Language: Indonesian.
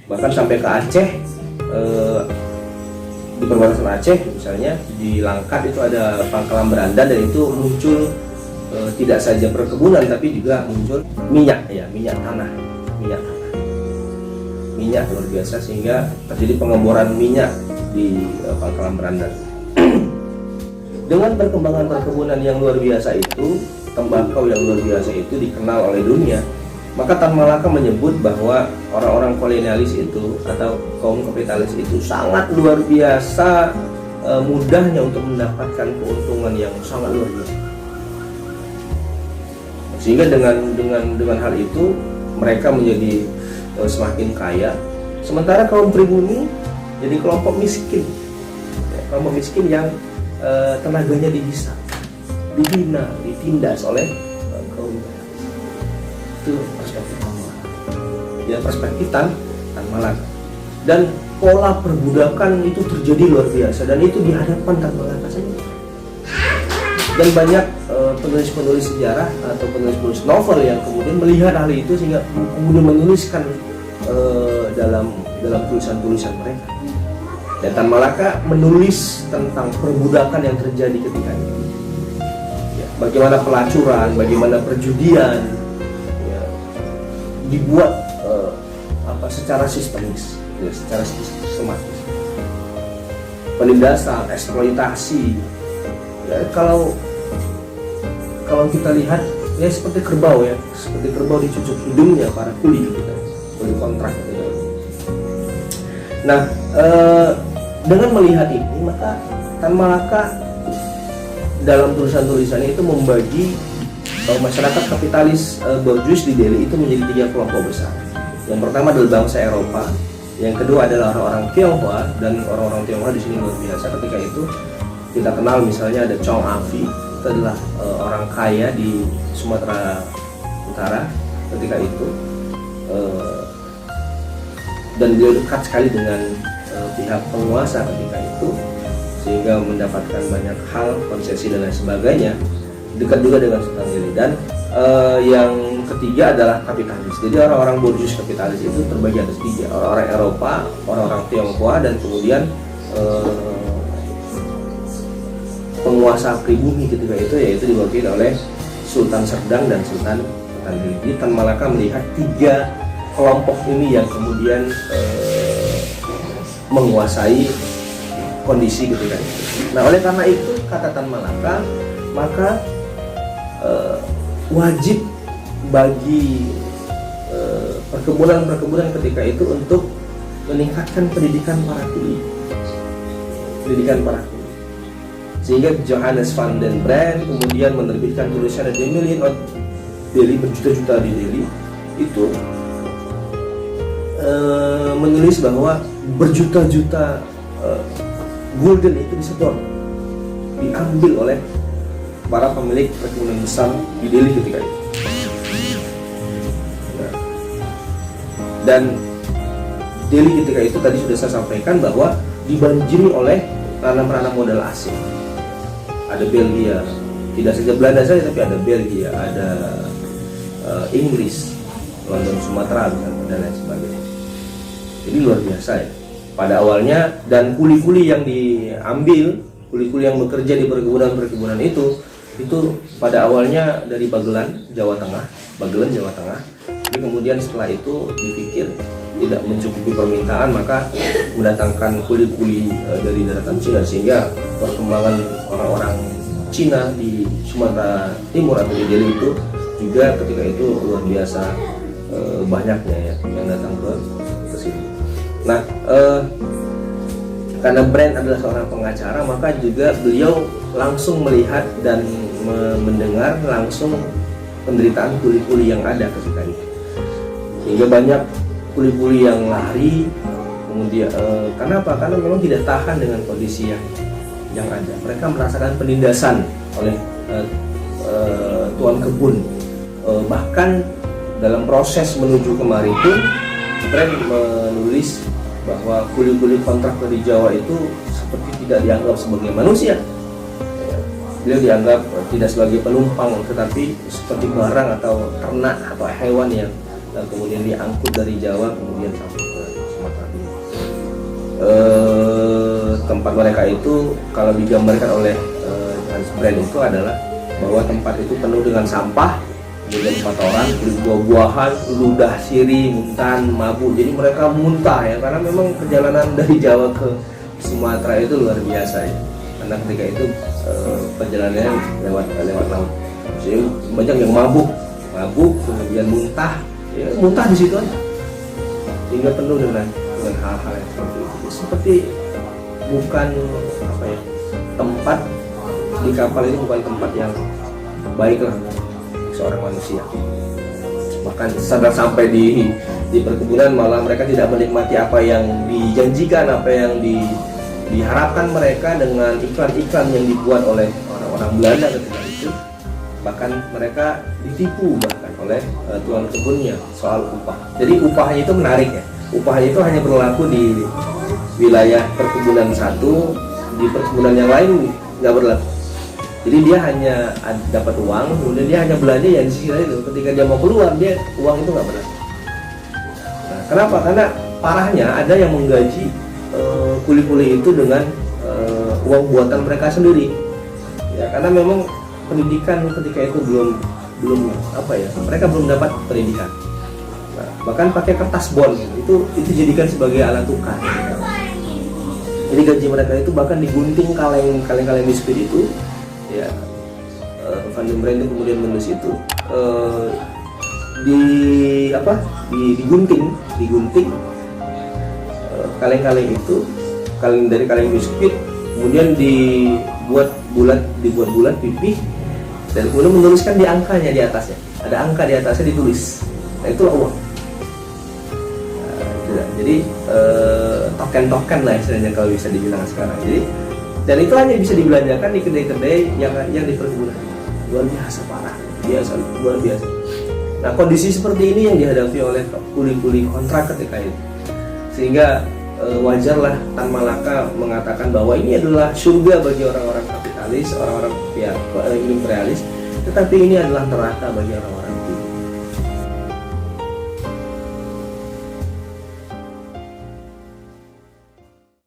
bahkan sampai ke Aceh, di perbatasan Aceh misalnya di Langkat itu ada pangkalan berandan, dan itu muncul tidak saja perkebunan tapi juga muncul minyak luar biasa, sehingga terjadi pengeboran minyak di pangkalan berandan. Dengan perkembangan perkebunan yang luar biasa itu, tembakau yang luar biasa itu dikenal oleh dunia, maka Tan Malaka menyebut bahwa orang-orang kolonialis itu atau kaum kapitalis itu sangat luar biasa mudahnya untuk mendapatkan keuntungan yang sangat luar biasa. Sehingga dengan hal itu mereka menjadi semakin kaya, sementara kaum pribumi jadi kelompok miskin, kelompok miskin yang tenaganya dihisap, dihina, ditindas oleh kaum. Itu perspektif Tan Malaka. Ya, perspektif Tan Malaka. Dan pola perbudakan itu terjadi luar biasa, dan itu di hadapan Tan Malaka saja. Dan banyak penulis-penulis sejarah atau penulis-penulis novel yang kemudian melihat hal itu sehingga kemudian menuliskan dalam tulisan-tulisan mereka. Dan Tan Malaka menulis tentang perbudakan yang terjadi ketika itu. Ya, bagaimana pelacuran, bagaimana perjudian ya, dibuat secara sistemis, ya, secara sistematis. Penindasan, eksploitasi. Ya, kalau kita lihat ya seperti kerbau dicucuk hidungnya para kuli kontrak. Nah, dengan melihat ini, maka Tan Malaka dalam tulisan-tulisannya itu membagi masyarakat kapitalis bourgeois di Delhi itu menjadi 3 kelompok besar. Yang pertama adalah bangsa Eropa, yang kedua adalah orang-orang Tionghoa, dan orang-orang Tionghoa di sini luar biasa. Ketika itu kita kenal misalnya ada Chong Afi, itu adalah orang kaya di Sumatera Utara ketika itu, dan dia dekat sekali dengan pihak penguasa ketika itu, sehingga mendapatkan banyak hal, konsesi dan lain sebagainya. Dekat juga dengan Sultan Delhi. Dan yang ketiga adalah kapitalis. Jadi orang-orang bourgeois kapitalis itu terbagi atas 3, orang-orang Eropa, orang-orang Tionghoa, dan kemudian penguasa pribumi ketika itu, yaitu diwakili oleh Sultan Serdang dan Sultan Delhi. Jadi Tan Malaka melihat 3 kelompok ini yang kemudian menguasai kondisi ketika itu. Nah, oleh karena itu kata Tan Malaka, maka wajib bagi perkebunan ketika itu untuk meningkatkan pendidikan para kuli, sehingga Johannes van den Brand kemudian menerbitkan tulisan The Million of Delhi, berjuta-juta di Delhi itu menulis bahwa berjuta-juta gulden itu disetor, diambil oleh para pemilik perkebunan besar di Delhi ketika itu. Nah, dan Delhi ketika itu tadi sudah saya sampaikan bahwa dibanjiri oleh tanam-tanam modal asing. Ada Belgia, tidak saja Belanda saja, tapi ada Belgia, ada Inggris, London, Sumatera, dan lain sebagainya. Jadi luar biasa ya pada awalnya. Dan kuli-kuli yang diambil, kuli-kuli yang bekerja di perkebunan itu pada awalnya dari Bagelen, Jawa Tengah. Jadi kemudian setelah itu dipikir tidak mencukupi permintaan, maka mendatangkan kuli-kuli dari daratan Cina, sehingga perkembangan orang-orang Cina di Sumatera Timur atau di Delhi itu juga ketika itu luar biasa banyaknya ya yang datang ke sini. Nah, karena Brand adalah seorang pengacara, maka juga beliau langsung melihat dan mendengar langsung penderitaan kuli-kuli yang ada ketika itu, sehingga banyak kuli-kuli yang lari. Kemudian kenapa? Karena memang tidak tahan dengan kondisi yang ada. Mereka merasakan penindasan oleh tuan kebun. Bahkan dalam proses menuju kemari pun Brand menulis bahwa kuli-kuli kontrak dari Jawa itu seperti tidak dianggap sebagai manusia. Beliau dianggap tidak sebagai penumpang, tetapi seperti barang atau ternak atau hewan yang kemudian diangkut dari Jawa kemudian sampai ke tempat mereka itu kalau digambarkan oleh Hans Brand itu adalah bahwa tempat itu penuh dengan sampah, dengan kotoran, buah-buahan, ludah, sirih, muntahan, mabuk. Jadi mereka muntah ya, karena memang perjalanan dari Jawa ke Sumatera itu luar biasa ya. Karena ketika itu perjalanannya lewat laut. Jadi banyak yang mabuk, kemudian muntah, ya, muntah di situ aja. Sehingga penuh dengan hal-hal yang seperti itu. Seperti bukan tempat di kapal ini bukan tempat yang baik lah seorang manusia. Bahkan sampai di perkebunan malah mereka tidak menikmati apa yang dijanjikan, apa yang diharapkan mereka dengan iklan-iklan yang dibuat oleh orang-orang Belanda ketika itu. Bahkan mereka ditipu bahkan oleh tuan kebunnya soal upah. Jadi upahnya itu menarik ya. Upahnya itu hanya berlaku di wilayah perkebunan satu, di perkebunan yang lain nggak berlaku. Jadi dia hanya dapat uang, kemudian dia hanya belanja yang di sisi itu. Ketika dia mau keluar, dia uang itu nggak berlaku. Nah, kenapa? Karena parahnya ada yang menggaji kuli-kuli itu dengan uang buatan mereka sendiri. Ya, karena memang pendidikan ketika itu belum mereka belum dapat pendidikan. Nah, bahkan pakai kertas bon itu dijadikan sebagai alat tukar. Jadi gaji mereka itu bahkan digunting kaleng biskuit itu. Ya, Van den Brand itu kemudian menulis itu digunting kaleng-kaleng itu, dari kaleng biskuit kemudian dibuat bulat pipih dan kemudian menuliskan di angkanya di atasnya, ada angka di atasnya ditulis. Nah, itulah uang. Jadi token lah istilahnya kalau bisa dibilang sekarang. Jadi dan itu hanya bisa dibelanjakan di kedai-kedai yang di perkebunan. Luar biasa parah, luar biasa. Nah, kondisi seperti ini yang dihadapi oleh kuli-kuli kontrak ketika itu. Sehingga wajarlah Tan Malaka mengatakan bahwa ini adalah surga bagi orang-orang kapitalis, orang-orang imperialis, tetapi ini adalah neraka bagi orang-orang